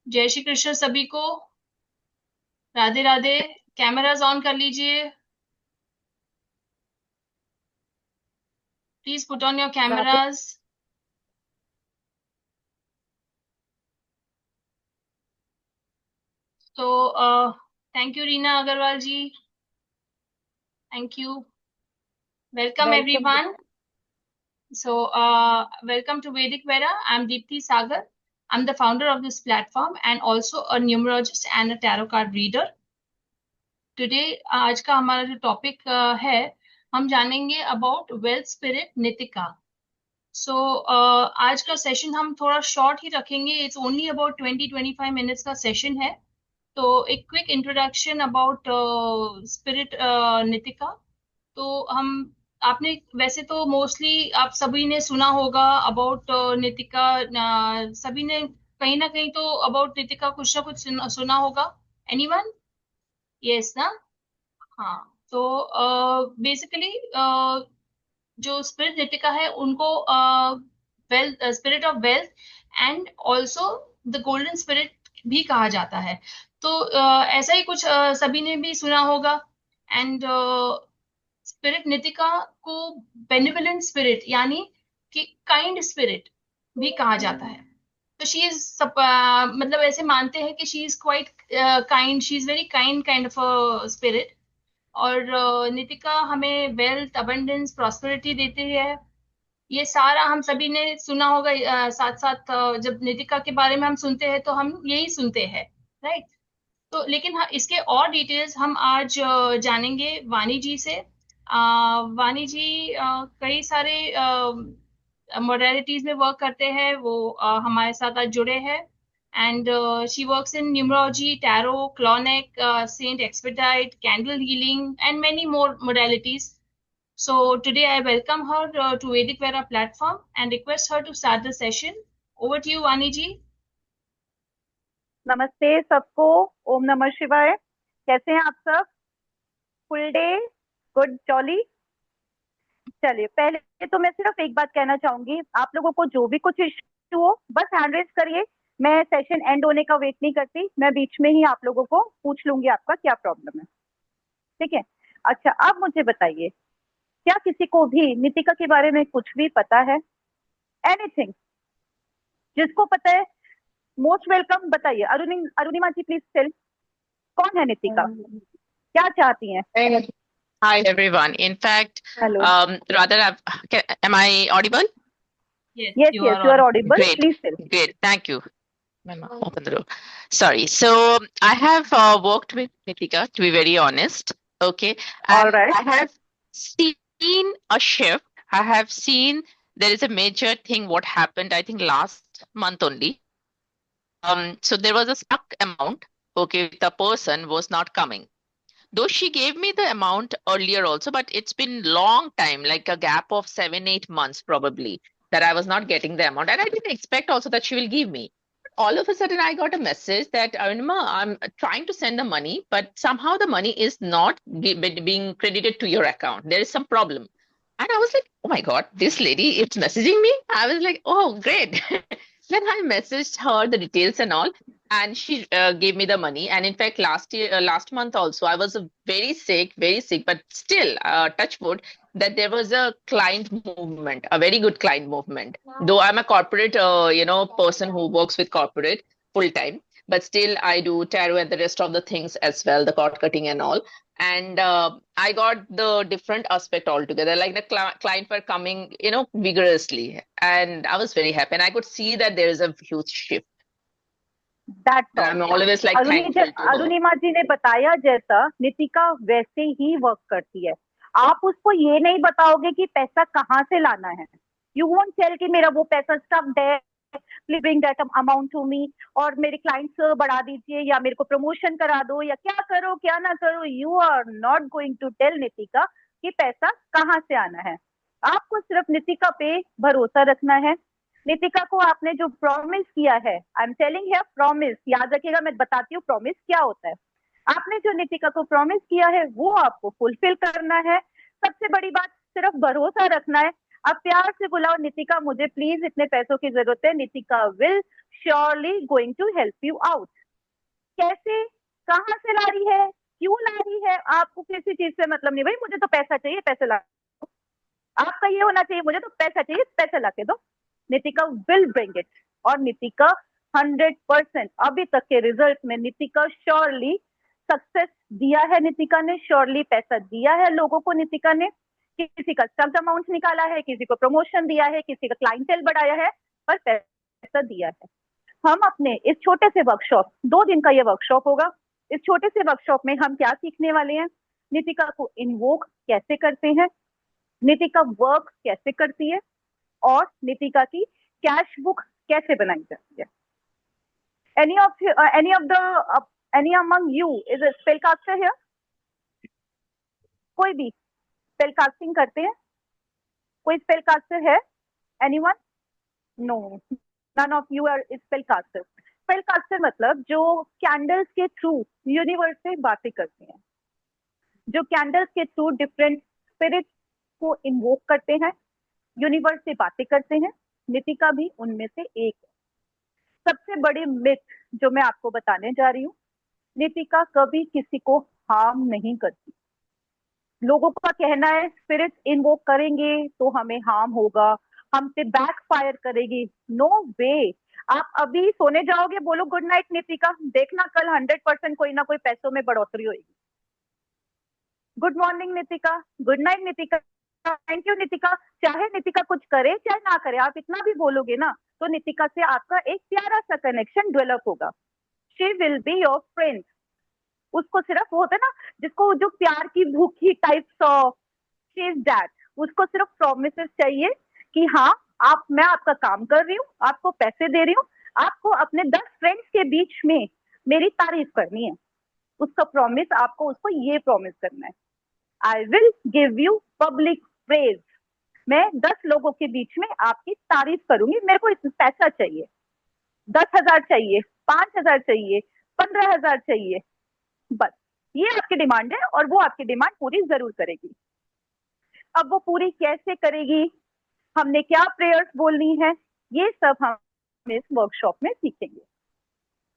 जय श्री कृष्ण सभी को। राधे राधे। कैमरास ऑन कर लीजिए। Please put on your Radhe. Cameras. तो thank you Reena Agarwal ji. Thank you. Welcome welcome. Everyone. So, welcome to Vedic Vera. I'm Deepthi Sagar. I'm the founder of this platform and also a numerologist and a tarot card reader. Today आज का हमारा जो topic है, हम जानेंगे about wealth spirit Nitika. सो आज का session हम थोड़ा शॉर्ट ही रखेंगे। इट्स ओनली अबाउट 20-25 मिनट्स का सेशन है। तो एक quick introduction about spirit Nitika. तो हम आपने वैसे तो मोस्टली आप सभी ने सुना होगा अबाउट नितिका। सभी ने कहीं ना कहीं तो अबाउट नितिका कुछ ना कुछ सुना होगा। एनीवन? यस ना? हाँ। तो बेसिकली जो स्पिरिट नितिका है उनको wealth spirit of wealth and also the golden spirit भी कहा जाता है। तो ऐसा ही कुछ सभी ने भी सुना होगा। एंड स्पिरिट नितिका को बेनिवोलेंट स्पिरिट यानी कि काइंड स्पिरिट भी कहा जाता है। तो शी इज मतलब ऐसे मानते हैं कि she is quite kind, she is very kind kind of a spirit. और नितिका हमें वेल्थ अबंडेंस प्रॉस्पेरिटी देती है। ये सारा हम सभी ने सुना होगा। साथ साथ जब नितिका के बारे में हम सुनते हैं तो हम यही सुनते हैं, राइट? तो लेकिन हाँ, इसके और डिटेल्स हम आज जानेंगे वानी जी से। वानी जी कई सारे मोडालिटीज में वर्क करते हैं। वो हमारे साथ आज जुड़े हैं। And she works in numerology, tarot, clonic, Saint Expedite, candle healing and many more modalities. So today I welcome her to Vedic Vera platform and request her to start the session. Over to you, Vani ji. नमस्ते सबको। ओम नमः शिवाय। कैसे हैं आप सब? Full day good jolly. चलिए, पहले तो मैं सिर्फ एक बात कहना चाहूंगी, आप लोगों को जो भी कुछ इश्यू हो बस हैंड रेज करिए। मैं सेशन एंड होने का वेट नहीं करती, मैं बीच में ही आप लोगों को पूछ लूंगी आपका क्या प्रॉब्लम है। ठीक है। अच्छा, अब मुझे बताइए, क्या किसी को भी नितिका के बारे में कुछ भी पता है? एनीथिंग? जिसको पता है मोस्ट वेलकम, बताइए। अरुणिमा जी प्लीज टेल, कौन है नितिका, क्या चाहती हैं? Hey. Hi, everyone. In fact, hello. rather, am I audible? Yes, yes you yes, are you are audible. Audible, Great, please tell. great. Thank you. Ma'am, open the door. Sorry. So I have worked with Nitika, to be very honest. Okay. And alright. I have seen a shift. I have seen there is a major thing what happened, I think last month only. So there was a stuck amount. Okay. The person was not coming. Though she gave me the amount earlier also, but it's been long time, like a gap of 7-8 months probably, that I was not getting the amount, and I didn't expect also that she will give me. All of a sudden I got a message that Arunima, I'm trying to send the money, but somehow the money is not being credited to your account. There is some problem. And I was like, oh my God, this lady is messaging me. I was like, oh, great. Then I messaged her the details and all, and she gave me the money. And in fact, last month also, I was very sick, but still, touch wood, that there was a client movement, a very good client movement. Though I'm a corporate, person who works with corporate full time, but still I do tarot and the rest of the things as well, the cord cutting and all. And I got the different aspect altogether. Like the client were coming, vigorously, and I was very happy. And I could see that there is a huge shift. That's And all. I'm always like thankful to her. Arunima ji ने बताया जैसा, नितिका वैसे ही work करती है। आप उसको ये नहीं बताओगे कि पैसा कहाँ से लाना है। यू वोंट टेल कि मेरा वो पैसा स्टक्ड है, please bring that amount to me, और मेरे क्लाइंट्स बढ़ा दीजिए, या मेरे को प्रमोशन करा दो, या क्या करो क्या ना करो। You are not going to tell Nitika कि पैसा कहाँ से आना है। आपको सिर्फ नितिका पे भरोसा रखना है। नितिका को आपने जो प्रॉमिस किया है, आई एम टेलिंग है प्रॉमिस, याद रखिएगा, मैं बताती हूँ प्रॉमिस क्या होता है। आपने जो नितिका को प्रॉमिस किया है वो आपको फुलफिल करना है। सबसे बड़ी बात, सिर्फ भरोसा रखना है। आप प्यार से बुलाओ, नितिका मुझे प्लीज इतने पैसों की जरूरत है, Nitika will surely going to help you out. कैसे, कहाँ से ला रही है, क्यों ला रही है, आपको किसी चीज से मतलब नहीं, भाई मुझे तो पैसा चाहिए, पैसे ला। आपका ये होना चाहिए, मुझे तो पैसा चाहिए, पैसा ला के दो। Nitika will bring it. और नितिका 100% अभी तक के रिजल्ट में नितिका श्योरली सक्सेस दिया है। नितिका ने श्योरली पैसा दिया है लोगों को। नितिका ने किसी का स्टक अमाउंट निकाला है, किसी को प्रमोशन दिया है, किसी का क्लाइंटेल बढ़ाया है, पर पैसा दिया है। हम अपने इस छोटे से वर्कशॉप, 2 दिन का ये वर्कशॉप होगा, इस छोटे से वर्कशॉप में हम क्या सीखने वाले हैं, नितिका को इन्वोक कैसे करते हैं, नितिका वर्क कैसे करती है, और नितिका की कैश बुक कैसे बनाई जाती है। any among you is a spellcaster here? कोई भी स्पेल कास्टिंग करते हैं? कोई स्पेल कास्टर है? Anyone? No, none of you are spell caster. Spell caster मतलब जो कैंडल्स के थ्रू यूनिवर्स से बातें करते हैं, जो कैंडल्स के थ्रू डिफरेंट स्पिरिट को इन्वोक करते हैं, यूनिवर्स से बातें करते हैं। नितिका भी उनमें से एक है। सबसे बड़ी मिथ जो मैं आपको बताने जा रही हूँ, नितिका कभी किसी को हार्म नहीं करती। लोगों का कहना है स्पिरिट इन्वोक करेंगे तो हमें हार्म होगा, हम पे बैक फायर करेगी। नो वे। आप अभी सोने जाओगे, बोलो गुड नाइट नितिका, देखना कल 100% कोई ना कोई पैसों में बढ़ोतरी होगी। Good morning Nitika, good night Nitika, thank you Nitika. चाहे नितिका कुछ करे चाहे ना करे, आप इतना भी बोलोगे ना, तो नितिका से आपका एक प्यारा सा कनेक्शन डेवलप होगा। She will be your friend. उसको सिर्फ वो होता है ना, जिसको जो प्यार की भूखी types of, she is that. उसको सिर्फ प्रोमिसेस चाहिए कि हाँ आप, मैं आपका काम कर रही हूँ, आपको पैसे दे रही हूँ, आपको अपने 10 फ्रेंड्स के बीच में मेरी तारीफ करनी है। उसका प्रॉमिस आपको उसको ये प्रॉमिस करना है, I will give you public praise. मैं 10 लोगों के बीच में आपकी तारीफ करूंगी। मेरे को इतना पैसा चाहिए, 10,000 चाहिए, 5,000 चाहिए, 15,000 चाहिए, बस ये आपकी डिमांड है और वो आपकी डिमांड पूरी जरूर करेगी। अब वो पूरी कैसे करेगी, हमने क्या प्रेयर्स बोलनी है, ये सब हम इस वर्कशॉप में सीखेंगे।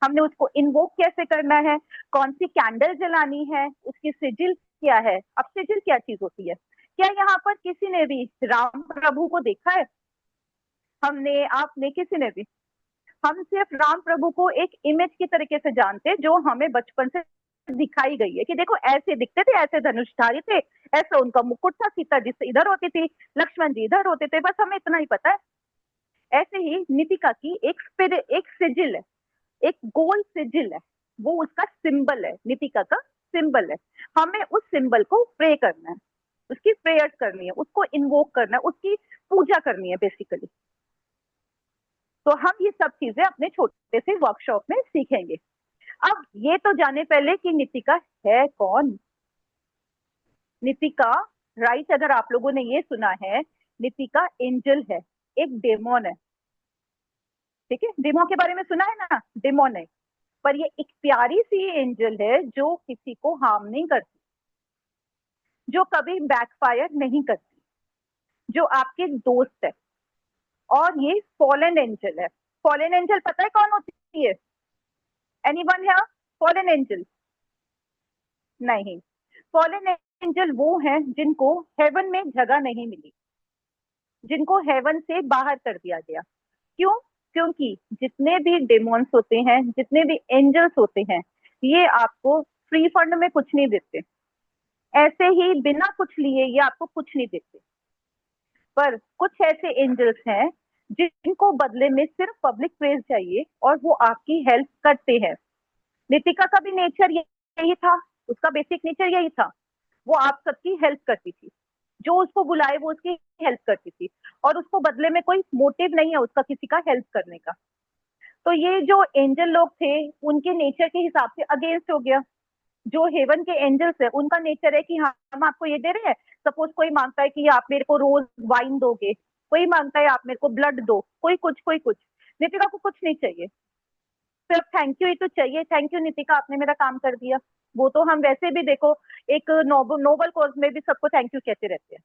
हमने उसको इन्वोक कैसे करना है, कौन सी कैंडल जलानी है, उसकी सिजिल क्या है। अब सिजिल क्या चीज होती है? क्या यहाँ पर किसी ने भी राम प्रभु को देखा है? हमने, आपने, किसी ने भी? हम सिर्फ राम प्रभु को एक इमेज की तरीके से जानते हैं, जो हमें बचपन से दिखाई गई है कि देखो ऐसे दिखते थे, ऐसे धनुषधारी थे, ऐसा उनका मुकुट था, सीता जी से इधर होती थी, लक्ष्मण जी इधर होते थे, बस हमें इतना ही पता है। ऐसे ही नितिका की एक सिजिल है, एक गोल सिजिल है, वो उसका सिंबल है, नितिका का सिंबल है। हमें उस सिंबल को प्रे करना है, उसकी प्रेयर्स करनी है, उसको इन्वोक करना है, उसकी पूजा करनी है बेसिकली। तो हम ये सब चीजें अपने छोटे से वर्कशॉप में सीखेंगे। अब ये तो जाने पहले कि नितिका है कौन। नितिका, राइट, अगर आप लोगों ने ये सुना है, नितिका एंजल है, एक डेमोन है, ठीक है? डेमोन के बारे में सुना है ना, डेमोन है, पर ये एक प्यारी सी एंजल है जो किसी को हार्म नहीं करती, जो कभी बैकफायर नहीं करती, जो आपके दोस्त है। और ये फॉलन एंजल है। फॉलन एंजल पता है कौन होती है? एनीवन है फॉलन एंजल? नहीं, फॉलन एंजल वो हैं जिनको हेवन में जगह नहीं मिली, जिनको हेवन से बाहर कर दिया गया। क्यों? क्योंकि जितने भी डेमोन्स होते हैं, जितने भी एंजल्स होते हैं, ये आपको फ्री फंड में कुछ नहीं देते, ऐसे ही बिना कुछ लिए ये आपको कुछ नहीं देते। पर कुछ ऐसे एंजल्स हैं जिनको बदले में सिर्फ पब्लिक प्रेज चाहिए और वो आपकी हेल्प करते हैं। नितिका का भी नेचर यही था, उसका बेसिक नेचर यही था, वो आप सबकी हेल्प करती थी, जो उसको बुलाए वो उसकी हेल्प करती थी, और उसको बदले में कोई मोटिव नहीं है उसका किसी का हेल्प करने का। तो ये जो एंजल लोग थे उनके नेचर के हिसाब से अगेंस्ट हो गया। जो हेवन के एंजल्स है उनका नेचर है कि हाँ हम आपको ये दे रहे हैं, सपोज कोई मांगता है कि आप मेरे को रोज वाइन दोगे, कोई मांगता है आप मेरे को ब्लड दो, कोई कुछ कोई कुछ। नितिका को कुछ नहीं चाहिए, सिर्फ थैंक यू ही तो चाहिए। थैंक यू नितिका, आपने मेरा काम कर दिया। वो तो हम वैसे भी देखो एक नोबल कॉज में भी सबको थैंक यू कहते रहते हैं।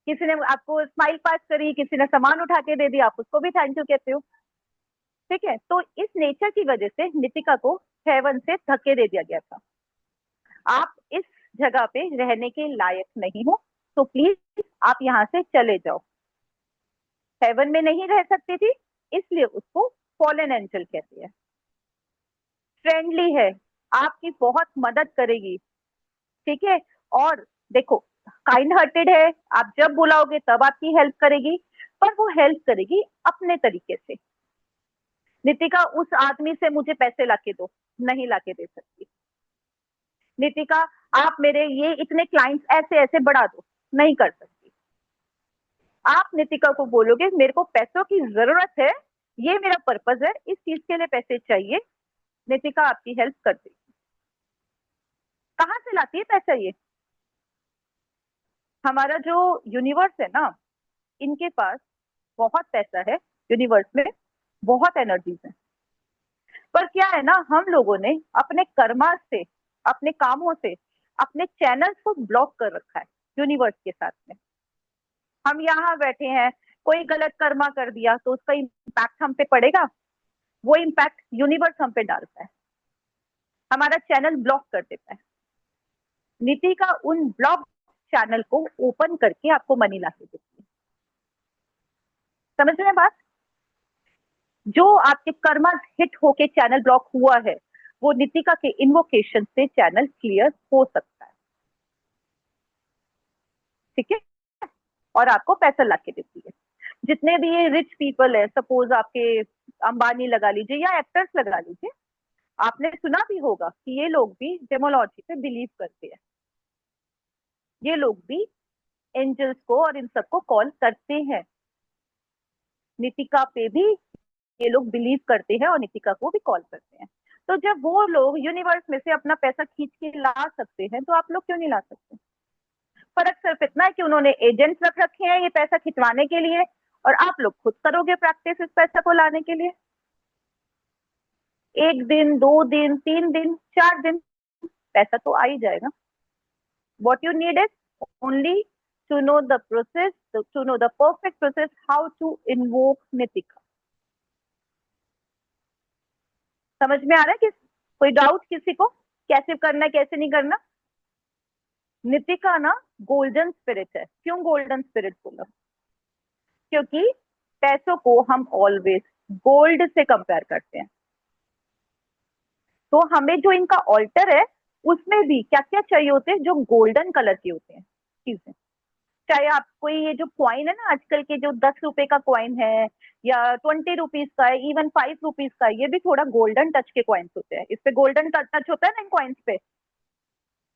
किसी ने आपको स्माइल पास करी, किसी ने सामान उठा के दे दिया, आप उसको भी थैंक यू कहते हो। ठीक है, तो इस नेचर की वजह से नितिका को हेवन से धक्के दे दिया गया था, आप इस जगह पे रहने के लायक नहीं हो, तो प्लीज आप यहाँ से चले जाओ। हेवन में नहीं रह सकती थी, इसलिए उसको फॉलन एंजल कहते हैं। फ्रेंडली है, आपकी बहुत मदद करेगी, ठीक है, और देखो काइंड हार्टेड है, आप जब बुलाओगे तब आपकी हेल्प करेगी, पर वो हेल्प करेगी अपने तरीके से। नितिका उस आदमी से मुझे पैसे लाके दो, नहीं लाके दे सकती। नितिका आप मेरे ये इतने क्लाइंट्स ऐसे ऐसे बढ़ा दो, नहीं कर सकती। आप नितिका को बोलोगे मेरे को पैसों की जरूरत है, ये मेरा पर्पज है, इस चीज के लिए पैसे चाहिए, नितिका आपकी हेल्प कर देगी। कहाँ से लाती है पैसा ये? हमारा जो यूनिवर्स है ना, इनके पास बहुत पैसा है, यूनिवर्स में बहुत एनर्जीज है, पर क्या है ना, हम लोगों ने अपने कर्मा से, अपने कामों से अपने चैनल्स को ब्लॉक कर रखा है यूनिवर्स के साथ में। हम यहाँ बैठे हैं, कोई गलत कर्मा कर दिया तो उसका इम्पैक्ट हम पे पड़ेगा, वो इम्पैक्ट यूनिवर्स हम पे डालता है, हमारा चैनल ब्लॉक कर देता है। नीति का उन ब्लॉक चैनल को ओपन करके आपको मनी ला के देती है। समझ रहे हैं बात? जो आपके कर्मा हिट होके चैनल ब्लॉक हुआ है, वो नितिका के इन्वोकेशन से चैनल क्लियर हो सकता है, ठीक है, और आपको पैसा ला के देती है। जितने भी ये रिच पीपल है, सपोज आपके अंबानी लगा लीजिए या एक्टर्स लगा लीजिए, आपने सुना भी होगा कि ये लोग भी डेमोलॉजी पे बिलीव करते हैं, ये लोग भी एंजल्स को और इन सबको कॉल करते हैं। नितिका पे भी ये लोग बिलीव करते हैं और नितिका को भी कॉल करते हैं। तो जब वो लोग यूनिवर्स में से अपना पैसा खींच के ला सकते हैं, तो आप लोग क्यों नहीं ला सकते? फर्क सिर्फ इतना है कि उन्होंने एजेंट्स रख रखे हैं ये पैसा खिंचवाने के लिए, और आप लोग खुद करोगे प्रैक्टिस इस पैसा को लाने के लिए। 1 दिन, 2 दिन, 3 दिन, 4 दिन, पैसा तो आ ही जाएगा। What you need is only to know the process, to know the perfect process how to invoke Nitika. समझ में आ रहा है कि कोई डाउट किसी को, कैसे करना है कैसे नहीं करना? नितिका ना गोल्डन स्पिरिट है। क्यों गोल्डन स्पिरिट बोला? क्योंकि पैसों को हम ऑलवेज गोल्ड से कंपेयर करते हैं, तो हमें जो इनका ऑल्टर है उसमें भी क्या क्या चाहिए होते हैं, जो गोल्डन कलर के होते हैं चीजें। चाहे आप कोई ये जो कॉइन है ना, आजकल के जो 10 रुपए का कॉइन है या 20 रुपीज का है, इवन 5 रुपीज का है, ये भी थोड़ा गोल्डन टच के कॉइन्स होते हैं। इस पे गोल्डन टच होता है ना इन कॉइन्स पे।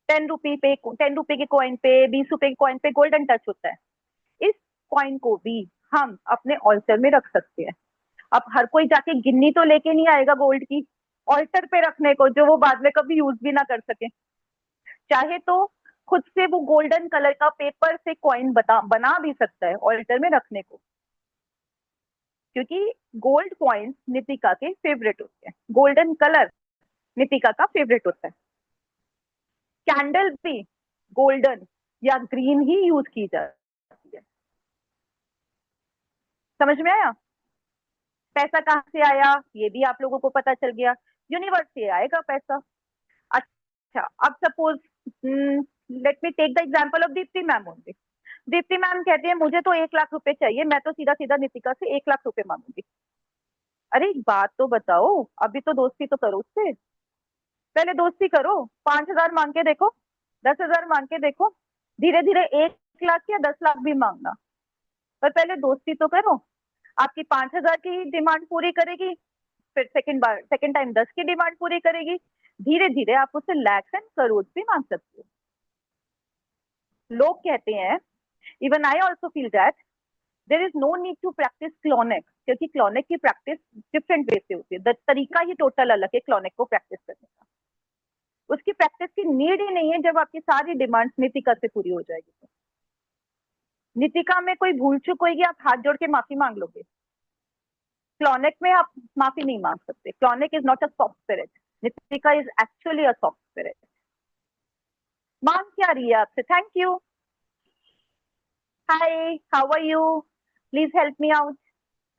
10 रुपए के कॉइन पे, 20 रुपए के कॉइन पे गोल्डन टच होता है। इस कॉइन को भी हम अपने ऑल्टर में रख सकते हैं। अब हर कोई जाके गिन्नी तो लेके नहीं आएगा गोल्ड की ऑल्टर पे रखने को, जो वो बाद में कभी यूज भी ना कर सके। चाहे तो खुद से वो गोल्डन कलर का पेपर से कॉइन बना भी सकता है ऑल्टर में रखने को, क्योंकि गोल्ड कॉइन्स नितिका के फेवरेट होते हैं, गोल्डन कलर नितिका का फेवरेट होता है। कैंडल भी गोल्डन या ग्रीन ही यूज की जाती है। समझ में आया? पैसा कहाँ से आया ये भी आप लोगों को पता चल गया, यूनिवर्स से आएगा पैसा। अच्छा, अब suppose let me take the example of Deepti ma'am only. Deepti ma'am कहती है मुझे तो 1 लाख रुपए चाहिए, मैं तो सीधा सीधा नितिका से 1 लाख रुपए मांगूंगी। अरे एक बात तो बताओ, अभी तो दोस्ती तो करो उससे, पहले दोस्ती करो, 5,000 मांग के देखो, 10,000 मांग के देखो, धीरे धीरे 1 लाख या 10 लाख भी मांगना, पर पहले दोस्ती तो करो। आपकी 5,000 की डिमांड पूरी करेगी, फिर सेकंड टाइम 10 की डिमांड पूरी करेगी, धीरे धीरे आप उससे लैक्स एंड करोड़ भी मांग सकते हो। लोग कहते हैं, even I also feel that there is no need to practise clonic, क्योंकि क्लोनिक की प्रैक्टिस डिफरेंट वे से होती है, तरीका ही टोटल अलग है क्लोनिक को प्रैक्टिस करने का। उसकी प्रैक्टिस की नीड ही नहीं है जब आपकी सारी डिमांड्स नितिका से पूरी हो जाएगी। तो नितिका में कोई भूल चूक होगी, आप हाथ जोड़ के माफी मांग लोगे। क्लोनिक में आप माफी नहीं मांग सकते। Clonic is not a soft spirit, Nitika is actually a soft spirit. मांग क्या रही है आपसे? Thank you, hi, how are you, please help me out.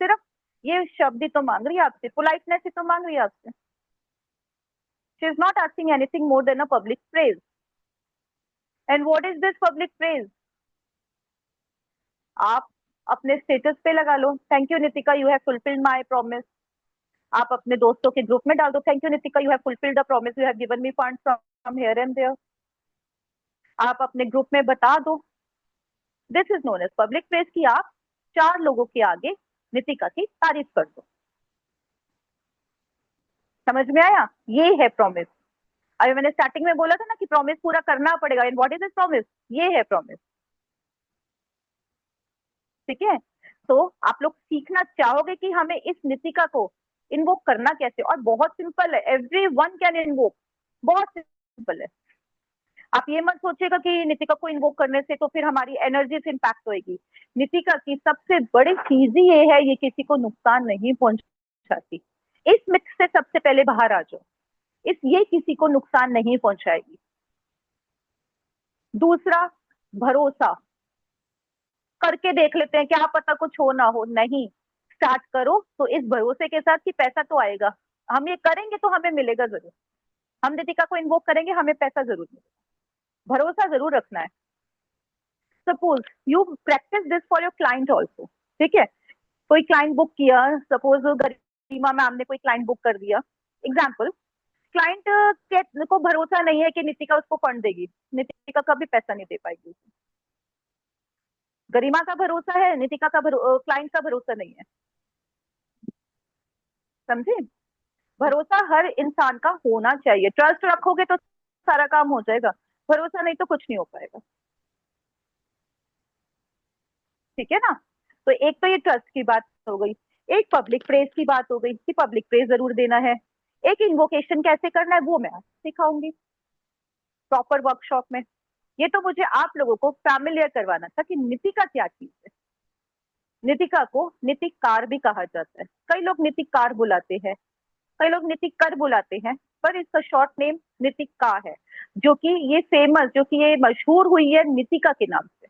सिर्फ ये शब्द ही तो मांग रही है आपसे, पोलाइटनेस ही तो मांग रही है आपसे. She is not asking anything more than a public praise. And what is this public praise? आप अपने स्टेटस पे लगा लो, thank you Nitika, you have fulfilled my promise. आप अपने दोस्तों के ग्रुप में डाल दो, thank you Nitika, you have fulfilled the promise, you have given me funds from here and there. आप अपने ग्रुप में बता दो. This is known as public praise की आप 4 लोगों के आगे नितिका की तारीफ कर दो. समझ में आया? ये है प्रॉमिस. अभी मैंने स्टार्टिंग में बोला था ना कि प्रॉमिस पूरा करना पड़ेगा. And what is this promise? ये है प्रॉमिस. ठीक है. तो आप लोग सीखना चाहोगे कि हमें इस नितिका को इन्वोक करना कैसे, और बहुत सिंपल है. Every one can invoke. बहुत सिंपल है. आप ये मत सोचिएगा कि नितिका को इन्वोक करने से तो फिर हमारी एनर्जी से इम्पैक्ट होगी. नितिका की सबसे बड़ी चीज ही ये है, ये किसी को नुकसान नहीं पहुंचाती. इस मिथ से सबसे पहले बाहर आ जाओ. ये किसी को नुकसान नहीं पहुंचाएगी. दूसरा, भरोसा. करके देख लेते हैं, क्या पता कुछ हो ना हो. नहीं, स्टार्ट करो तो इस भरोसे के साथ कि पैसा तो आएगा. हम ये करेंगे तो हमें मिलेगा जरूर. हम नितिका को इन्वोक करेंगे, हमें पैसा जरूर मिलेगा. भरोसा जरूर रखना है. Suppose you practice this for your client also. ठीक है. कोई क्लाइंट बुक किया, सपोज गरिमा मैम ने कोई क्लाइंट बुक कर दिया. एग्जाम्पल, क्लाइंट को भरोसा नहीं है कि नितिका उसको फंड देगी. नितिका कभी पैसा नहीं दे पाएगी. गरिमा का भरोसा है, नितिका का क्लाइंट का भरोसा नहीं है. समझे? भरोसा हर इंसान का होना चाहिए. ट्रस्ट रखोगे तो सारा काम हो जाएगा. भरोसा नहीं तो कुछ नहीं हो पाएगा. ठीक है ना? तो एक तो ये ट्रस्ट की बात हो गई. एक पब्लिक प्रेज की बात हो गई कि पब्लिक प्रेज जरूर देना है. एक इन्वोकेशन कैसे करना है वो मैं आज सिखाऊंगी प्रॉपर वर्कशॉप में. ये तो मुझे आप लोगों को फैमिलियर करवाना था कि नितिका क्या चीज है. नितिका को नितिकार भी कहा जाता है. कई लोग नितिकार बुलाते हैं, कई लोग नितिकर बुलाते हैं, पर इसका शॉर्ट नेम नितिका है. जो कि ये मशहूर हुई है नितिका के नाम से.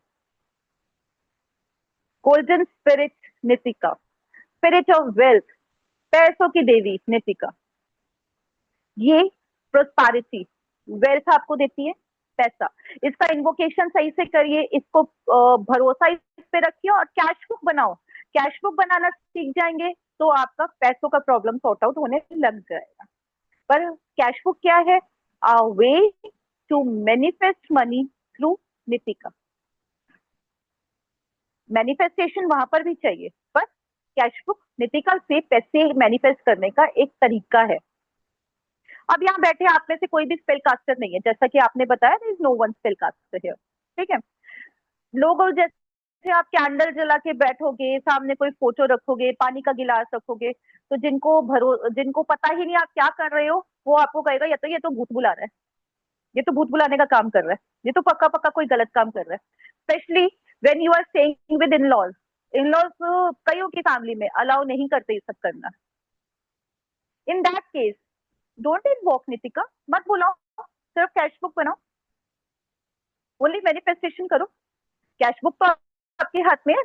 Golden spirit Nitika, spirit of wealth, पैसों की देवी नितिका. ये प्रोस्पारिटी, वेल्थ आपको देती है, पैसा. इसका इन्वोकेशन सही से करिए, इसको भरोसा इस पे रखिए और कैश बुक बनाओ. कैश बुक बनाना सीख जाएंगे तो आपका पैसों का प्रॉब्लम सॉर्ट आउट होने लग जाएगा. पर कैश बुक क्या है? A way to manifest money through Nitika. Manifestation वहां पर भी चाहिए, पर कैश बुक नितिका से पैसे मैनिफेस्ट करने का एक तरीका है. अब यहाँ बैठे आप में से कोई भी स्पेल कास्टर नहीं है, जैसा कि आपने बताया, there is no one spell caster here. ठीक है. लोग जैसे आप कैंडल जला के बैठोगे, सामने कोई फोटो रखोगे, पानी का गिलास रखोगे, तो जिनको पता ही नहीं आप क्या कर रहे हो, वो आपको कहेगा ये तो भूत बुला रहा है, ये तो भूत बुलाने का काम कर रहा है, ये तो पक्का पक्का कोई गलत काम कर रहा है. Specially when you are staying with in laws. In laws कईयों की फैमिली में अलाउ नहीं करते ये सब करना. In that case don't invoke Nitika. मत बुलाओ, सिर्फ कैश बुक बनाओ. ओनली मैनिफेस्टेशन करो. कैश बुक तो आपके हाथ में है.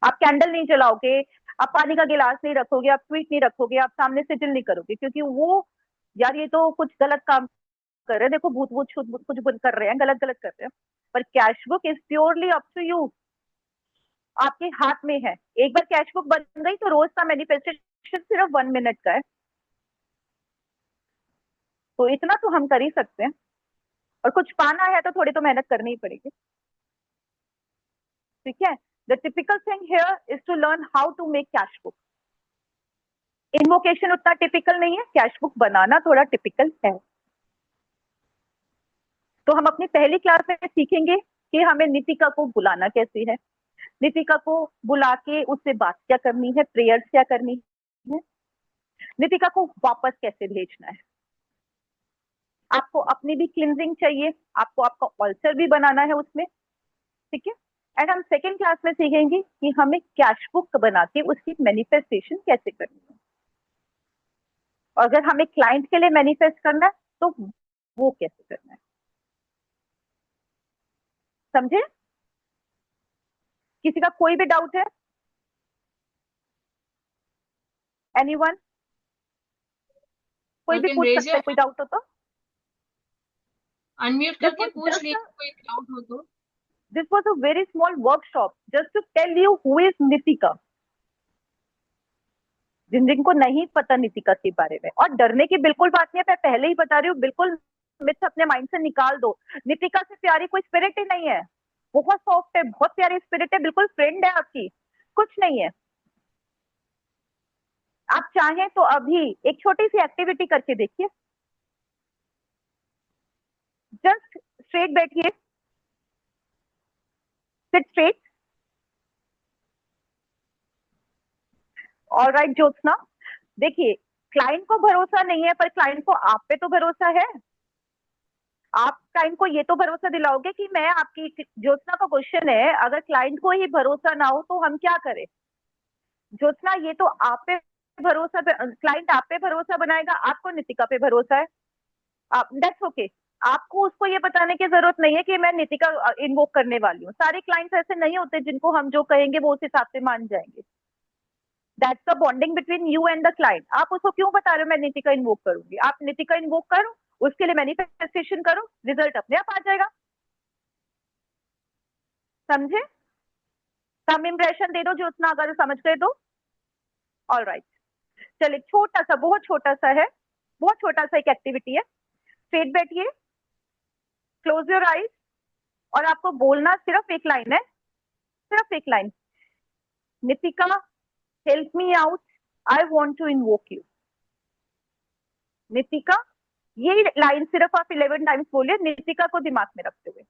आप कैंडल नहीं जलाओगे, आप पानी का गिलास नहीं रखोगे, आप स्वीट नहीं रखोगे, आप सामने से दिल नहीं करोगे, क्योंकि वो यार ये तो कुछ गलत काम कर रहे हैं, देखो भूत भूत कुछ कर रहे हैं, गलत गलत कर रहे हैं. पर cash book is purely up to you. आपके हाथ में है. एक बार कैश बुक बन गई तो रोज का मैनिफेस्टेशन सिर्फ 1 मिनट का है. तो इतना तो हम कर ही सकते हैं. और कुछ पाना है तो थोड़ी तो मेहनत करनी ही पड़ेगी. ठीक है. The typical thing here is to learn how to make cash book. Invocation उतना टिपिकल नहीं है, कैश बुक बनाना थोड़ा टिपिकल है. तो हम अपनी पहली क्लास में सीखेंगे कि हमें नितिका को बुलाना कैसे है, नितिका को बुला के उससे बात क्या करनी है, प्रेयर्स क्या करनी है, नितिका को वापस कैसे भेजना है. आपको अपनी भी क्लिनजिंग चाहिए, आपको आपका ऑल्सर भी बनाना है उसमें. ठीक है. एंड हम सेकेंड क्लास में सीखेंगे कि हमें कैश बुक बना के उसकी मैनिफेस्टेशन कैसे करनी है. और अगर हमें क्लाइंट के लिए मैनिफेस्ट करना है तो वो कैसे करना है. समझे? किसी का कोई भी डाउट है? एनीवन? कोई You भी can पूछ raise सकता your है, कोई डाउट हो तो। अनम्यूट दिस करके वाज पूछ जस्ट लीजिए कोई डाउट हो तो। This was a very small workshop just to tell you who is Nitika, जिनको नहीं पता नितिका के बारे में। और डरने की बिल्कुल बात नहीं है, मैं पहले ही बता रही हूँ, बिल्कुल मिथ अपने माइंड से निकाल दो। नितिका से प्यारी कोई स्पिरिट ही नहीं है, बहुत सॉफ्ट है, बहुत प्यारी स्पिरिट है, बिल्कुल फ्रेंड है आपकी, कुछ नहीं है। आप चाहें तो अभी एक छोटी सी एक्टिविटी करके देखिए। जस्ट स्ट्रेट बैठिए, सिट स्ट्रेट। ऑलराइट ज्योत्सना, देखिए क्लाइंट को भरोसा नहीं है, पर क्लाइंट को आप पे तो भरोसा है। आप क्लाइंट को ये तो भरोसा दिलाओगे कि मैं आपकी, ज्योत्सना का क्वेश्चन है, अगर क्लाइंट को ही भरोसा ना हो तो हम क्या करें? ज्योत्सना, ये तो आप पे भरोसा, क्लाइंट आप पे भरोसा बनाएगा, आपको नितिका पे भरोसा है। आप दैट्स ओके। आपको उसको ये बताने की जरूरत नहीं है कि मैं नितिका इन्वोक करने वाली हूँ। सारे क्लाइंट्स ऐसे नहीं होते जिनको हम जो कहेंगे वो उस हिसाब से मान जाएंगे। That's the bonding between you and the client. आप उसको क्यों बता रहे हो मैं नितिका इन्वोक करूंगी? आप नितिका इन्वोक करो, उसके लिए मैनिफेस्टेशन करो, रिजल्ट अपने आप आ जाएगा। समझे? सम इम्प्रेशन दे दो ज्योत्सना, अगर समझ गए तो। ऑल राइट, चलिए छोटा सा, बहुत छोटा सा है, बहुत छोटा सा एक एक्टिविटी है। स्ट्रेट बैठिए, क्लोज योर आईज, और आपको बोलना सिर्फ एक लाइन है, सिर्फ एक line. Nitika, help me out, I want to invoke you. Nitika, ये लाइन सिर्फ आप 11 टाइम्स बोलिए, नितिका को दिमाग में रखते हुए।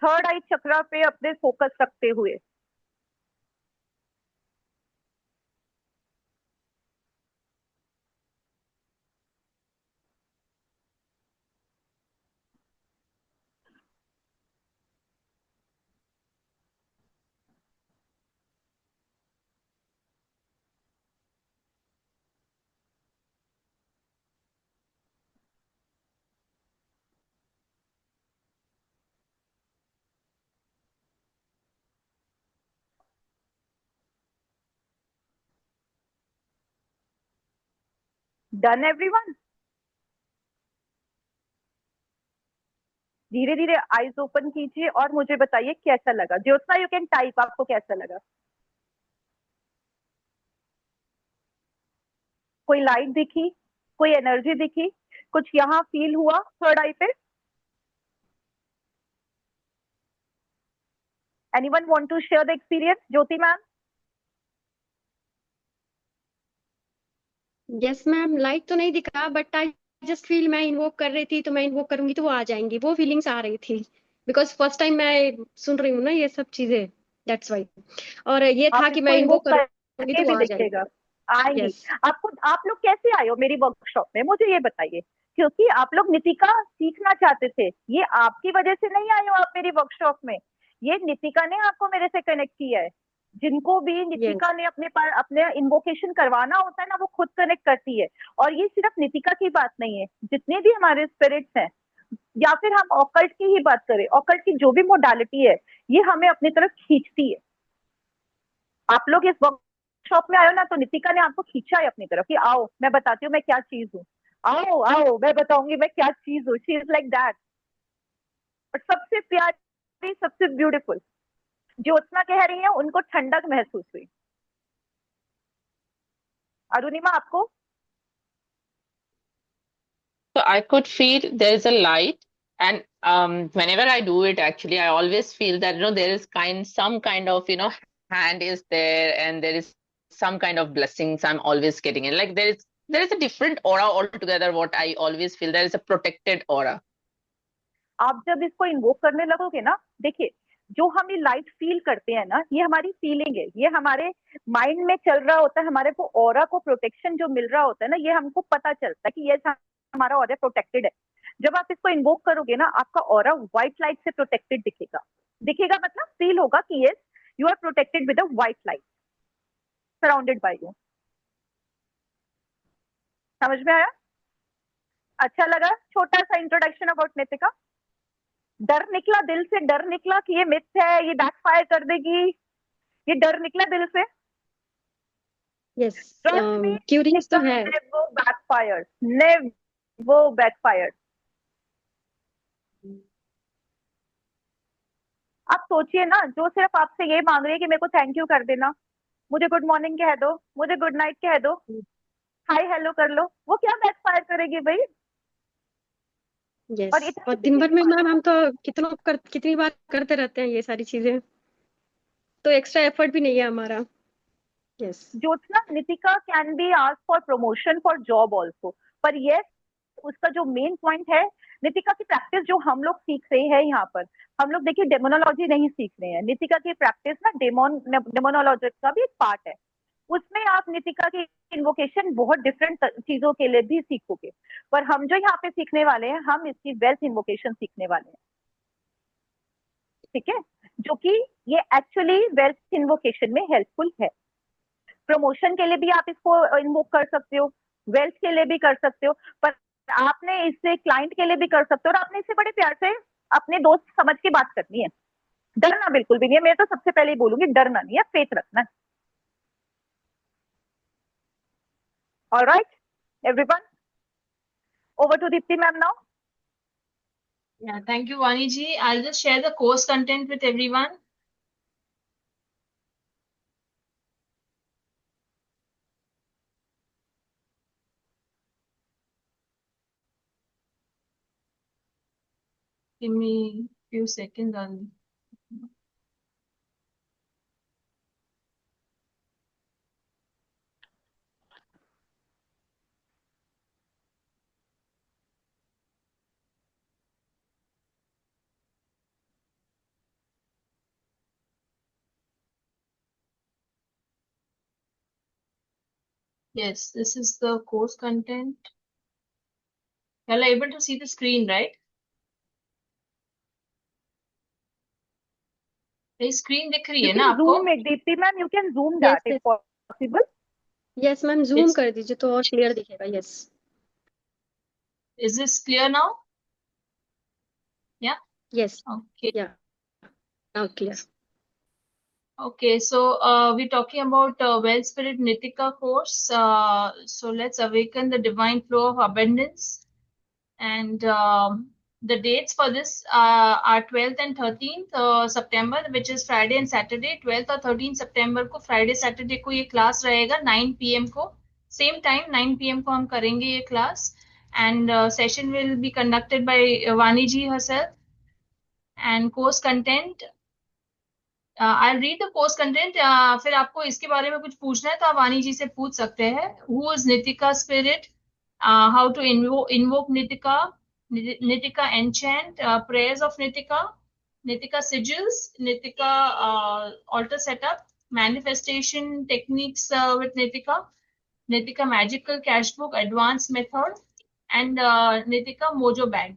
थर्ड आई चक्रा पे अपने फोकस रखते हुए। Done everyone? धीरे धीरे आईज ओपन कीजिए और मुझे बताइए कैसा लगा। ज्योत्सना, यू कैन टाइप, आपको कैसा लगा? कोई लाइट दिखी, कोई एनर्जी दिखी, कुछ यहाँ फील हुआ थर्ड आई पे? Anyone want to share the experience? Jyoti ma'am? Yes ma'am, light तो नहीं दिखा, बट आई जस्ट फील मैं इन्वोक कर रही थी तो मैं इन्वोक करूंगी तो वो आ जाएंगी, वो फीलिंग्स आ रही थी। बिकॉज फर्स्ट टाइम मैं सुन रही हूँ ना ये सब चीजें, दैट्स वाई। और ये था आप कि इसको मैं इन्वोक इन्वोक करूंगी करके तो भी वो आ जाएंगी। देखिएगा, आएंगी। यस। आपको, आप लोग कैसे आए हो मेरी वर्कशॉप में, मुझे ये बताइए। क्योंकि आप लोग नितिका सीखना चाहते थे, ये आपकी वजह से नहीं आए हो आप मेरी वर्कशॉप में, ये नितिका ने आपको मेरे से कनेक्ट किया है। जिनको भी यस। नितिका ने अपने पास अपने इन्वोकेशन करवाना होता है ना, वो खुद कनेक्ट करती है। और ये सिर्फ नितिका की बात नहीं है, जितने भी हमारे स्पिरिट्स हैं, या फिर हम ऑकल्ट की ही बात करें, ऑकल्ट की जो भी मोडालिटी है, ये हमें अपनी तरफ खींचती है। आप लोग इस वर्कशॉप में आए हो ना, तो नितिका ने आपको खींचा है अपनी तरफ कि आओ मैं बताती हूँ मैं क्या चीज हूँ, आओ आओ मैं बताऊंगी मैं क्या चीज हूँ। She is like that. और सबसे प्यारी, सबसे ब्यूटीफुल ज्योत्सना कह रही है उनको ठंडक महसूस हुई। अरुणिमा आपको? So I could feel there is a light, and whenever I do it, actually, I always feel that there is some kind of hand is there, and there is some kind of blessings I'm always getting in. Like there is a different aura altogether. What I always feel, there is a protected aura. आप जब इसको invoke करने लगोगे ना, देखिए जो हम ये लाइट फील करते हैं ना, ये हमारी फीलिंग है, ये हमारे माइंड में चल रहा होता है। हमारे को ऑरा को प्रोटेक्शन जो मिल रहा होता है ना, ये हमको पता चलता है कि ये हमारा ऑरा प्रोटेक्टेड है। जब आप इसको इन्वोक करोगे ना, आपका ऑरा व्हाइट लाइट से प्रोटेक्टेड दिखेगा। दिखेगा मतलब फील होगा कि yes, you are protected with a white light surrounded by you. समझ में आया? अच्छा लगा छोटा सा इंट्रोडक्शन अबाउट नितिका? डर निकला दिल से, डर निकला कि ये मिथ है, ये बैकफायर कर देगी, ये डर निकला दिल से। यस, ट्रस्ट मी, क्यूरियस तो है। Never backfire, never backfire. आप सोचिए ना, जो सिर्फ आपसे ये मांग रही है कि मेरे को थैंक यू कर देना, मुझे गुड मॉर्निंग कह दो, मुझे गुड नाइट कह दो, हाय हेलो कर लो, वो क्या बैकफायर करेगी भाई? यस, और और इतना दिन भर में किसी मैम हम तो कितनी बार करते रहते हैं ये सारी चीजें, तो एक्स्ट्रा एफर्ट भी नहीं है हमारा। Yes, Jyotsna, Nitika can be ask for promotion for job also, पर यस, उसका जो मेन पॉइंट है, नितिका की प्रैक्टिस जो हम लोग सीख रहे हैं यहाँ पर, हम लोग देखिए डेमोनोलॉजी नहीं सीख रहे हैं, नितिका की प्रैक्टिस ना डेमोनोलॉजी का भी एक पार्ट है, उसमें आप नितिका की इन्वोकेशन बहुत डिफरेंट चीजों के लिए भी सीखोगे, पर हम जो यहाँ पे सीखने वाले हैं, हम इसकी वेल्थ इन्वोकेशन सीखने वाले हैं, ठीक है, जो कि ये एक्चुअली वेल्थ इन्वोकेशन में हेल्पफुल है। प्रमोशन के लिए भी आप इसको इन्वोक कर सकते हो, वेल्थ के लिए भी कर सकते हो, पर आपने इससे क्लाइंट के लिए भी कर सकते हो, और आपने इससे बड़े प्यार से अपने दोस्त समझ के बात करनी है, डरना बिल्कुल भी नहीं है। मैं तो सबसे पहले ही बोलूंगी, डरना नहीं है, फेथ रखना है। Alright everyone, over to Deepti ma'am now. Yeah, thank you, Vani ji. I'll just share the course content with everyone. Give me a few seconds. Yes, this is the course content. You are able to see the screen, right? The screen दिख रही You है ना can आपको? zoom it, Deepti ma'am, you can zoom yes, that if possible. Yes ma'am, zoom It's, कर दीजिए तो और clear दिखेगा। Yes, is this clear now? Yeah. Yes, Okay. या, now clear. Okay. So we're talking about Well Spirit Nitika course. So let's awaken the divine flow of abundance. And the dates for this are 12th and 13th September, which is Friday and Saturday. 12th और 13th September को Friday Saturday को ये class रहेगा 9 PM को, same time 9 PM को हम करेंगे ये class, and session will be conducted by Vani ji herself. And course content, I'll read the course content. फिर आपको इसके बारे में कुछ पूछना है तो आप वानी जी से पूछ सकते हैं. Who is Nitika spirit? How to invoke Nitika? Nitika enchant, prayers of Nitika, Nitika sigils, Nitika altar setup, manifestation techniques with Nitika, Nitika magical cash book advanced method, and Nitika mojo bag.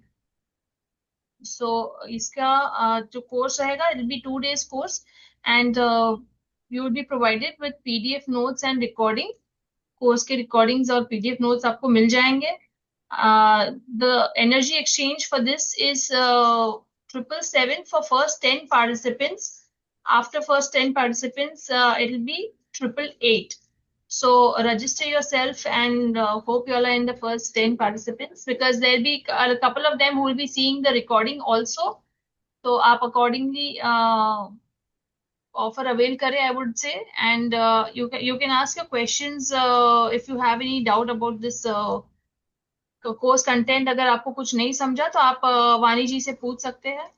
So इसका जो course रहेगा, it will be 2 days course, and you will be provided with PDF notes and recording. Course के recordings और PDF notes आपको मिल जाएंगे. The energy exchange for this is 777 for first 10 participants. After first 10 participants, it will be 888. So register yourself, and hope you all are in the first 10 participants, because there'll be a couple of them who will be seeing the recording also. So आप accordingly offer avail करें, I would say, and you can ask your questions if you have any doubt about this course content. अगर आपको कुछ नहीं समझा तो आप वानी जी से पूछ सकते हैं.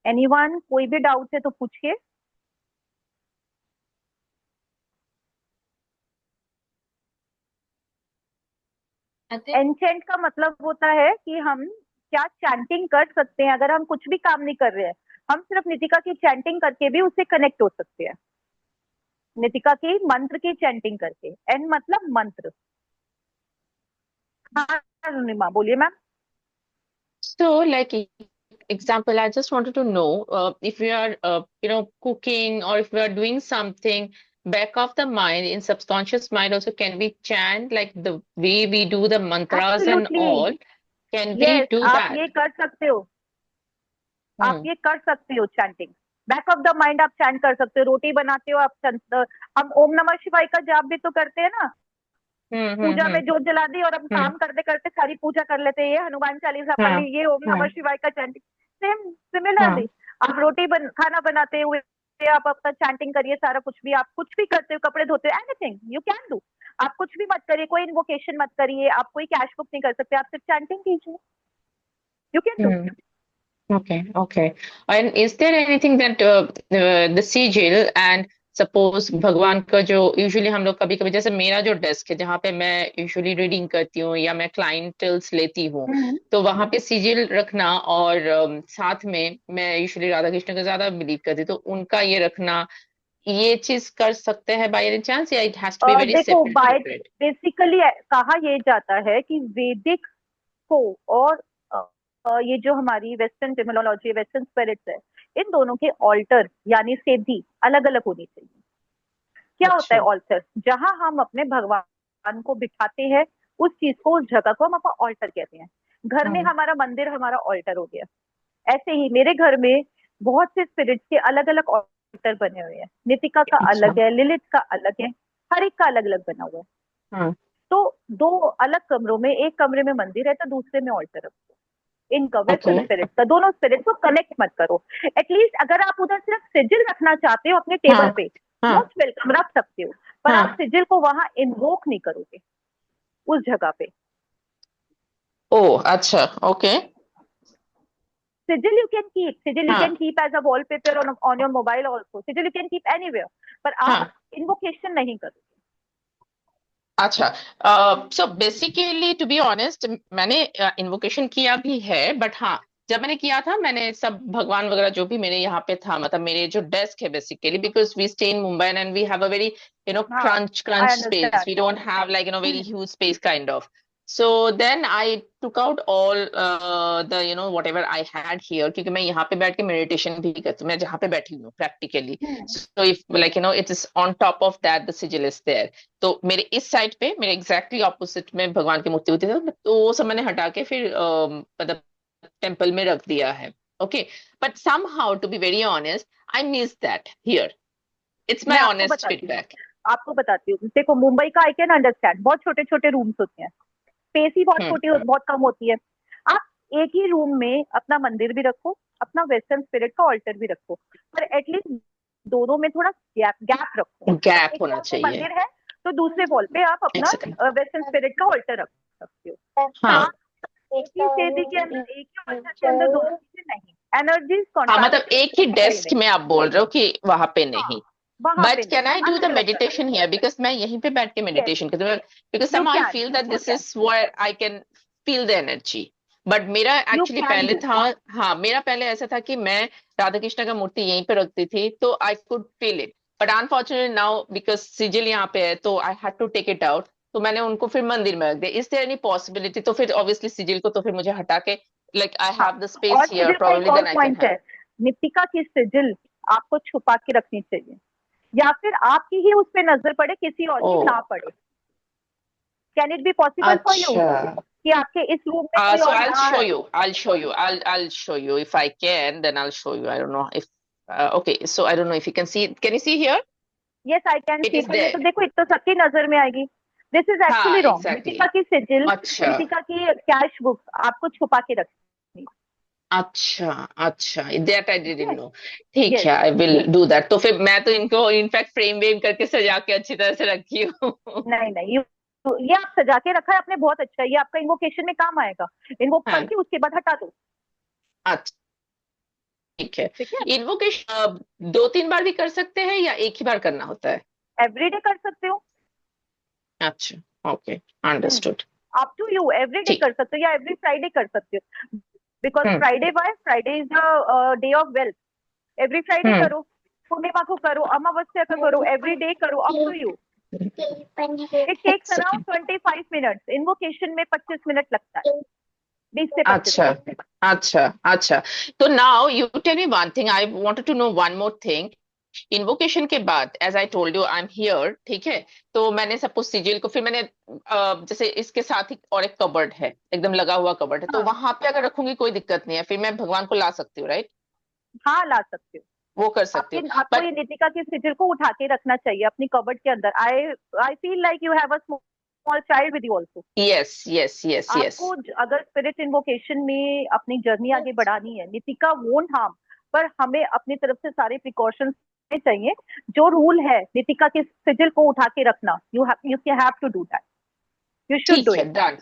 Anyone, कोई भी डाउट है तो पूछिए. एंचेंट का मतलब होता है कि हम क्या चैंटिंग कर सकते हैं, अगर हम कुछ भी काम नहीं कर रहे हैं, हम सिर्फ नितिका की चैंटिंग करके भी उससे कनेक्ट हो सकते हैं, नितिका की मंत्र की चैंटिंग करके. एन मतलब मंत्र. हाँ रुनिमा, बोलिए ma'am. So, like example, I just wanted to know if we are, cooking, or if we are doing something, back of the mind, in subconscious mind also, can we chant like the way we do the mantras and Absolutely. all? Can we yes, do आप that? ये कर सकते हो, आप हम्म ये कर सकते हो chanting. Back of the mind आप चैंट कर सकते हो, रोटी बनाते हो आप हम ओम नमः शिवाय का जाप भी तो करते हैं ना, पूजा में जोत जला दी और हम हम्म काम करते करते सारी पूजा कर लेते हैं, ये हनुमान चालीसा पढ़ हाँ ली, ये ओम नमः हाँ शिवाय का चैंटिंग। सेम हाँ सिमिलरली आप खाना बनाते हुए आप अपना चैंटिंग करिए, सारा कुछ भी, आप कुछ भी करते हो, कपड़े धोते हो, एनीथिंग यू कैन डू। आप कुछ भी मत करिए, कोई इन्वोकेशन मत करिए, आप कोई कैश बुक नहीं कर सकते, आप सिर्फ चैंटिंग कीजिए, you can do. Hmm Okay, okay. And is there anything that the sigil and suppose भगवान का जो usually हम लोग कभी कभी जैसे मेरा जो डेस्क है जहाँ पे मैं usually रीडिंग करती हूँ या मैं क्लाइंटल्स लेती हूँ, तो वहां पे सिजिल रखना और साथ में मैं यूजुअली राधा कृष्ण का ज्यादा बिलीव करती हूँ, तो उनका ये रखना, ये चीज कर सकते हैं बाय एनी चांस या it has to be very देखो, सेपरेट बाय सेपरेट? बेसिकली कहा यह जाता है कि वैदिक को और ये जो हमारी वेस्टर्न टेर्मिनोलॉजी, वेस्टर्न स्पिरिट्स है, इन दोनों के ऑल्टर यानी सेधी अलग अलग होनी चाहिए। क्या होता है अच्छा। ऑल्टर? जहां हम अपने भगवान को बिठाते हैं, उस चीज को, उस जगह को हम अपना ऑल्टर कहते हैं। घर में हाँ हमारा मंदिर हमारा ऑल्टर हो गया। ऐसे ही मेरे घर में बहुत से स्पिरिट्स के अलग अलग ऑल्टर बने हुए हैं। नितिका का अच्छा। अलग है, लिलित का अलग है, हर एक का अलग अलग बना हुआ है। हाँ तो दो अलग कमरों में, एक कमरे में मंदिर है तो दूसरे में ऑल्टर रखो। इनका ओके। वेस्टर्न स्पिरिट्स का, दोनों स्पिरिट्स को कनेक्ट मत करो। एटलीस्ट अगर आप उधर सिर्फ सिजिल रखना चाहते हो अपने टेबल हाँ पे, हाँ मोस्ट वेलकम, रख सकते हो, पर आप हाँ। सिजिल को वहां इन्वोक नहीं करोगे उस जगह पे। ओ अच्छा। ओके। sigil you हाँ can keep as a wallpaper on your mobile also, sigil you can keep anywhere, पर आप हाँ। इन्वोकेशन नहीं करोगे। अच्छा। So basically to be honest मैंने इन्वोकेशन किया भी है, बट हाँ जब मैंने किया था मैंने सब भगवान वगैरह जो भी मेरे यहाँ पे था, मतलब मेरे जो डेस्क है basically, because we stay in Mumbai and we have a very हाँ, crunch I crunch space, understand. We don't have like very huge space kind of. So then I took out all the whatever I had here, क्योंकि मैं यहाँ पे बैठ के meditation भी करती हूँ, मैं जहाँ पे बैठी हूँ practically. So if like it is on top of that the sigil is there. तो मेरे इस साइड पे मेरे एग्जैक्टली ऑपोजिट में भगवान की मूर्ति होती थी, तो वो सब मैंने हटा के फिर मतलब टेम्पल में रख दिया है. Okay. But somehow to be very honest I miss that here. It's my मैं honest feedback. आपको बताती हूँ, देखो मुंबई का आई कैन अंडरस्टैंड, बहुत छोटे छोटे रूम्स होते हैं, स्पेस ही बहुत हम्म छोटी, बहुत कम होती है। आप एक ही रूम में अपना मंदिर भी रखो, अपना वेस्टर्न स्पिरिट का ऑल्टर भी रखो, पर एटलीस्ट दोनों में थोड़ा गैप गैप रखो। गैप एक होना वॉल पे चाहिए. मंदिर है तो दूसरे वॉल पे आप एक अपना सेकंड. वेस्टर्न स्पिरिट का ऑल्टर रख सकते हो। हाँ एक ही सेदी के अंदर, एक ही ऑल्टर के अंदर दोनों चीजें नहीं, एनर्जीज हाँ, मतलब कॉन्ट्रास्ट एक ही डेस्क में आप बोल रहे हो कि वहां पे हाँ, नहीं. वहां पे बट नहीं, कैन आई डू द अलग अलग रखो। मेडिटेशन हियर, बिकॉज मैं यहीं पे बैठ के यस, मेडिटेशन करती हूँ, because you some I can, feel that this is where I can feel the energy. But मेरा यू एक्चुअली कैन पहले डू। था, हाँ मेरा पहले ऐसा था कि मैं राधा कृष्ण का मूर्ति यहीं पे रखती थी तो I could feel it. But unfortunately now because sigil यहाँ पे है तो I had to take it out, तो मैंने उनको फिर मंदिर में रख दिया. Is there any possibility? तो फिर ऑब्वियसली सिजिल को तो फिर मुझे हटा के लाइक आई हाँ, हैव द और स्पेस हियर सिजिल का एक प्रोबेबली और then I can point have. है, नितिका की सिजिल आपको छुपा के रखनी चाहिए, या फिर आपकी ही उस पे नजर पड़े, किसी और की ओ ना पड़े। Can it be possible for you अच्छा. कि आपके इस रूम में कोई So और I'll ना show है? you. I'll show you if I can. Then I'll show you. I don't know if. Okay. So I don't know if you can see. Can you see here? Yes, I can It see, is पर ये तो there. देखो, एक तो सबकी नजर में आएगी। दिस इज हाँ एक्चुअली रॉन्ग। नितिका exactly. की सिजिल, अच्छा नितिका की कैश बुक्स आपको छुपा के रखनी। अच्छा अच्छा. That I ठीक है, didn't know. ठीक यस। है. I will do that. तो फिर मैं तो इनको इनफैक्ट फ्रेम वेम करके सजा के अच्छी तरह से रखी हूँ. नहीं नहीं, ये आप सजा के रखा है आपने, बहुत अच्छा है, ये आपका इन्वोकेशन में काम आएगा। इन्वोक हाँ. करके उसके बाद हटा दो। अच्छा. ठीक है. ठीक है, इन्वोकेशन 2-3 बार भी कर सकते हैं या एक ही बार करना होता है? एवरीडे कर सकते हो। अच्छा. Okay. Understood. Up to you, everyday ठीक. कर सकते हो या एवरी फ्राइडे कर सकते हो, because hmm Friday why, Friday is the day of wealth. Every Friday hmm. करो, पूर्णिमा को करो, अमावस्या को करो, एवरी डे करो, up to you. It takes around 25 minutes, invocation में 25 मिनट लगता है, 20 से 25 अच्छा मिनट। अच्छा अच्छा. तो now you tell me one thing, I wanted to know one more thing. Invocation के बाद as I told you I am here, ठीक है, तो मैंने सपोज सिजिल को फिर मैंने जैसे इसके साथ ही और एक कबर्ड है, एकदम लगा हुआ कबर्ड है, तो हाँ वहां पे अगर रखूंगी कोई दिक्कत नहीं है, फिर मैं भगवान को ला सकती हूँ, राइट? हाँ, ला सकते हो। वो कर सकती हूँ। आपको ये नितिका के सिजिल को उठा के रखना चाहिए अपनी कबर्ड के अंदर। I feel like you have a small child with you also. Yes yes yes yes. आपको अगर स्पिरिट इन्वोकेशन में अपनी जर्नी आगे बढ़ानी है, नितिका वोंट हार्म, पर हमें अपनी तरफ से सारे प्रिकॉशंस चाहिए। जो रूल है नितिका के सिजिल को उठा के रखना, you have to do that, you should ठीक डू है, इट। Done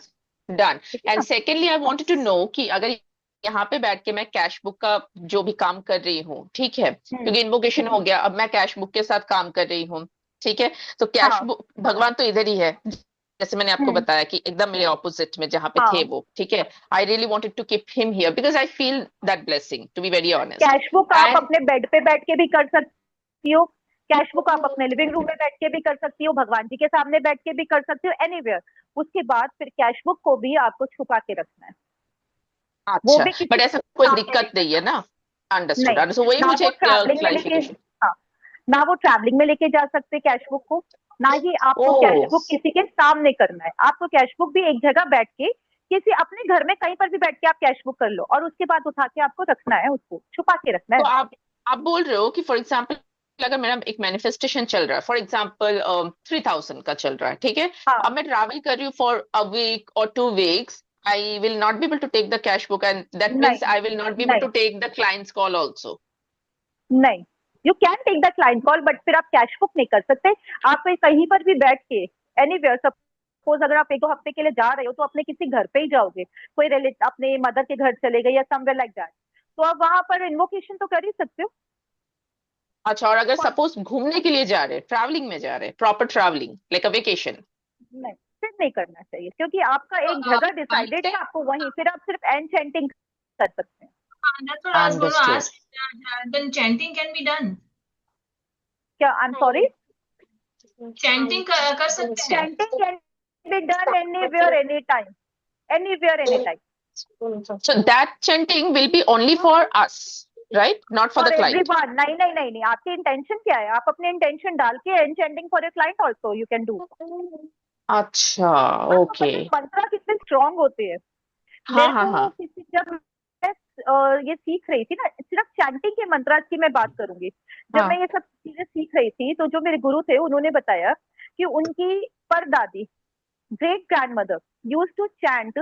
done. ठीक है एंड ना? Secondly I wanted to know कि अगर यहाँ पे बैठ के मैं कैश बुक का जो भी काम कर रही हूँ, ठीक है, क्योंकि इन्वोकेशन हो गया, अब मैं कैश बुक के साथ काम कर रही हूँ, ठीक है, तो कैश हाँ बुक भगवान तो इधर ही है, जैसे मैंने आपको हम्म, बताया कि एकदम मेरे ऑपोजिट में जहाँ पे थे हाँ। वो, ठीक है। I really wanted to keep him here because I feel that blessing, to be very honest. Cash book आप एंड अपने बेड पे बैठ के भी कर सकती हो, कैश बुक आप अपने लिविंग रूम में बैठ के भी कर सकती हो, भगवान जी के सामने बैठ के भी कर सकती हो, एनीवेयर। उसके बाद फिर कैश बुक को भी आपको छुपा के रखना है, वो अच्छा, भी किसी बट के ऐसा कोई सामने नहीं दिक्कत नहीं है करना। ना? अंडरस्टूड नहीं, अंडरस्टूड, वही ना मुझे वो ट्रैवलिंग में लेके, क्लैरिफिकेशन। हाँ, ना वो ट्रैवलिंग में लेके जा सकते कैश बुक को, ना ही ओ आपको कैश बुक किसी के सामने करना है। आपको कैश बुक भी एक जगह बैठ के, किसी अपने घर में कहीं पर भी बैठ के आप कैश बुक कर लो, और उसके बाद उठा के आपको रखना है, उसको छुपा के रखना तो है। आप बोल रहे हो कि फॉर एग्जाम्पल अगर मेरा एक मैनिफेस्टेशन चल रहा है, फॉर एग्जाम्पल 3000 का चल रहा है, ठीक है, हाँ अब मैं ट्रैवल कर रही हूँ फॉर अ वीक और 2 weeks, I will not be able to take the cash book and that means नहीं I will not be able नहीं to take the clients call also. नहीं, you can take the client call, but फिर आप cash book नहीं कर सकते। आप कहीं पर भी बैठ के, एनीवेयर, सपोज अगर आप 1-2 हफ्ते के लिए जा रहे हो तो अपने किसी घर पे ही जाओगे, कोई रिलेटिव अपने मदर के घर चले गए या समवेयर लाइक दैट, तो आप वहां पर इन्वोकेशन तो कर ही सकते हो। अच्छा, और अगर सपोज घूमने के लिए जा रहे हैं, ट्रैवलिंग में जा रहे हैं, proper travelling like a vacation? नहीं, फिर नहीं करना चाहिए, क्योंकि आपका So, एक जगह Vani, डिसाइडेड है, आपको वहीं फिर आप सिर्फ एनचेंटिंग कर सकते हैं। that's what I was going to understood. ask. Then chanting can be done. क्या? I am sorry. Chanting कर सकते हैं. Chanting can be done anywhere any time, anywhere any time, So that chanting will be only for us, right? Not for for the client. Everyone. नहीं नहीं नहीं नहीं, आपकी intention क्या है, आप अपने इंटेंशन डाल के enchanting for your client also you can do. अच्छा, आपको ओके। पता है मंत्र कितने स्ट्रांग होते हैं? हाँ मेरे हाँ को हाँ किसी, जब मैं ये सीख रही थी ना, सिर्फ चैंटिंग के मंत्रास की मैं बात करूंगी, जब हाँ। मैं ये सब चीजें सीख रही थी तो जो मेरे गुरु थे उन्होंने बताया कि उनकी परदादी, great grand mother, used to chant,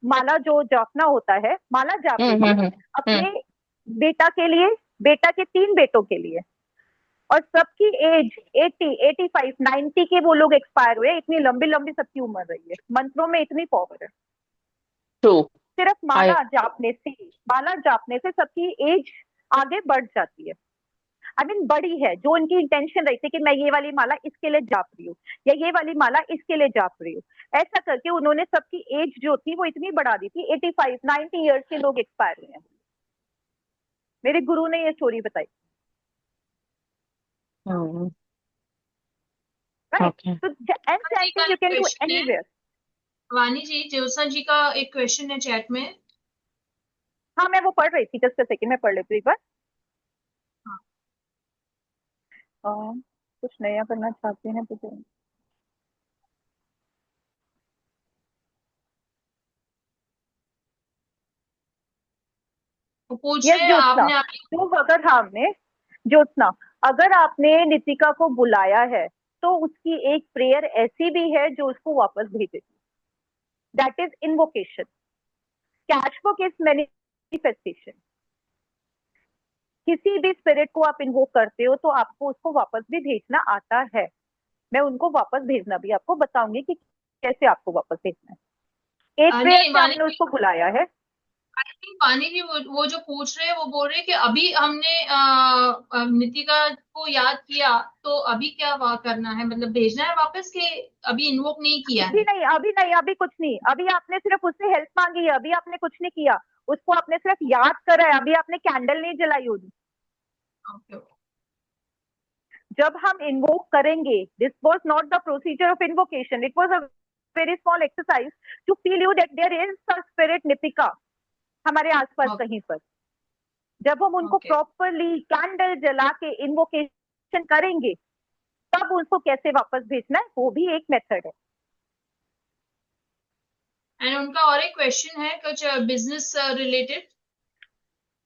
माला जो जपना होता है, माला जापती थी हम्म। अपने बेटा के लिए, बेटा के 3 बेटों के लिए, और सबकी एज 80, 85, 90 के वो लोग एक्सपायर हुए। इतनी लंबी लंबी सबकी उम्र रही है, मंत्रों में इतनी पावर है। ट्रू। सिर्फ आई माला जापने से सबकी एज आगे बढ़ जाती है। आई मीन बड़ी है, जो उनकी इंटेंशन रही थी कि मैं ये वाली माला इसके लिए जाप रही हूँ या ये वाली माला इसके लिए जाप रही हूँ, ऐसा करके उन्होंने सबकी एज जो थी वो इतनी बढ़ा दी थी। 85, 90 ईयर्स के लोग एक्सपायर हुए हैं। मेरे गुरु ने ये स्टोरी बताई। Right, okay. तो एंड जी का चैंटिंग यू एक कैन डू क्वेश्चन है. एनीवेयर। वानी जी, ज्योत्सना जी का एक क्वेश्चन है चैट में. हाँ, मैं वो पढ़ रही थी, जस्ट सेकंड में पढ़ लेती हूँ एक बार। हाँ. कुछ नया करना चाहते हैं तो वो पूछ यस रहे हैं ज्योत्सना, आपने तो अगर हमने, ज्योत्सना, अगर आपने नितिका को बुलाया है तो उसकी एक प्रेयर ऐसी भी है जो उसको वापस भेजेगी, that is invocation. Cash book is manifestation. किसी भी स्पिरिट को आप इन्वोक करते हो तो आपको उसको वापस भी भेजना आता है। मैं उनको वापस भेजना भी आपको बताऊंगी कि कैसे आपको वापस भेजना है। एक प्रेयर नहीं से वानी आपने उसको बुलाया है। आई थिंक वानी जी वो जो पूछ रहे हैं वो बोल रहे हैं कि अभी हमने नितिका को याद किया तो अभी क्या करना है, मतलब भेजना है वापस कि अभी इन्वोक नहीं किया अभी है? नहीं, अभी नहीं, अभी कुछ नहीं, अभी आपने सिर्फ उससे हेल्प मांगी है, अभी आपने कुछ नहीं किया, उसको आपने सिर्फ याद करा है, अभी आपने कैंडल नहीं जलाई होगी। ओके. जब हम इन्वोक करेंगे, this was not the procedure of invocation, it was a very small exercise to feel you that there is a spirit Nitika हमारे आसपास ओके. कहीं पर। जब हम उनको ओके. प्रॉपरली कैंडल जला के इन्वोकेशन करेंगे तब उसको कैसे वापस भेजना है, वो भी एक मेथड है। एंड उनका और एक क्वेश्चन है कुछ बिजनेस रिलेटेड।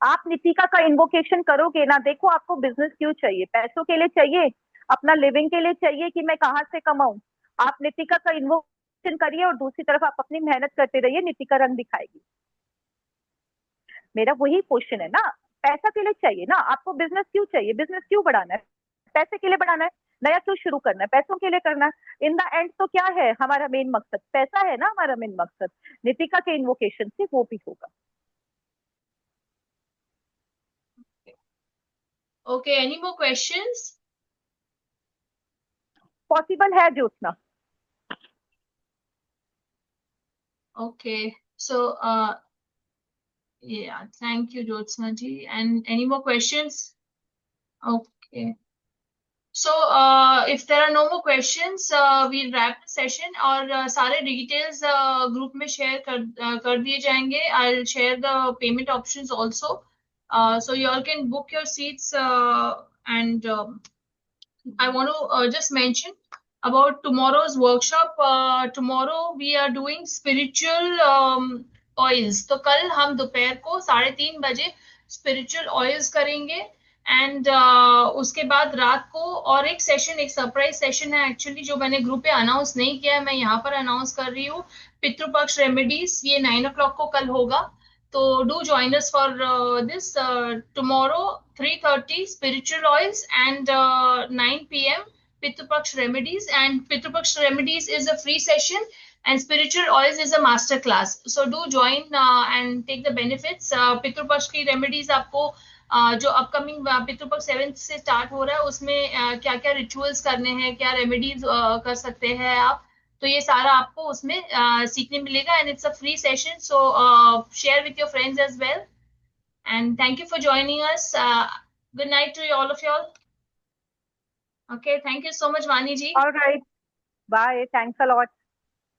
आप नितिका का इन्वोकेशन करोगे ना, देखो आपको बिजनेस क्यों चाहिए, पैसों के लिए चाहिए, अपना लिविंग के लिए चाहिए कि मैं कहाँ से कमाऊं। आप नितिका का इन्वोकेशन करिए और दूसरी तरफ आप अपनी मेहनत करते रहिए, नितिका रंग दिखाएगी। मेरा वही क्वेश्चन है ना, पैसा के लिए चाहिए ना आपको, बिजनेस क्यों चाहिए, बिजनेस क्यों बढ़ाना है, पैसे के लिए बढ़ाना है, नया क्यों शुरू करना है, पैसों के लिए करना है। इन द एंड तो क्या है हमारा मेन मकसद, पैसा है ना हमारा मेन मकसद। नितिका के इन्वोकेशन से वो भी होगा। Okay, any more questions? Possible है Jyotsna. Okay, so yeah, thank you, Jyotsna ji. And any more questions? Okay. So, if there are no more questions, we'll wrap the session. और सारे details group में share कर दिए जाएंगे. I'll share the payment options also. So you all can book your seats. And I want to just mention about tomorrow's workshop. Tomorrow we are doing spiritual oils. तो कल हम दोपहर को 3:30 बजे spiritual oils करेंगे। एंड उसके बाद रात को और एक सेशन, एक सरप्राइज सेशन है एक्चुअली, जो मैंने ग्रुप पे अनाउंस नहीं किया है, मैं यहाँ पर अनाउंस कर रही हूँ। पितृपक्ष रेमेडीज, ये 9 o'clock को कल होगा। तो do join us for this tomorrow 3:30 spiritual oils and 9 p.m. Pitru remedies. And Pitru remedies is a free session and spiritual oils is a master class. So do join and take the benefits. Pitru की remedies आपको जो upcoming Pitrupaksha 7th से start हो रहा है उसमें क्या क्या रिचुअल्स करने हैं, क्या रेमेडीज कर सकते हैं आप, तो ये सारा आपको उसमें सीखने मिलेगा। And it's a free session, so share with your friends as well. And thank you for joining us. Good night to all of you all. Okay, thank you so much Vani ji. All right, bye, thanks a lot.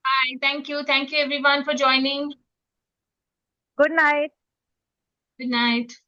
Bye, thank you everyone for joining. Good night. Good night.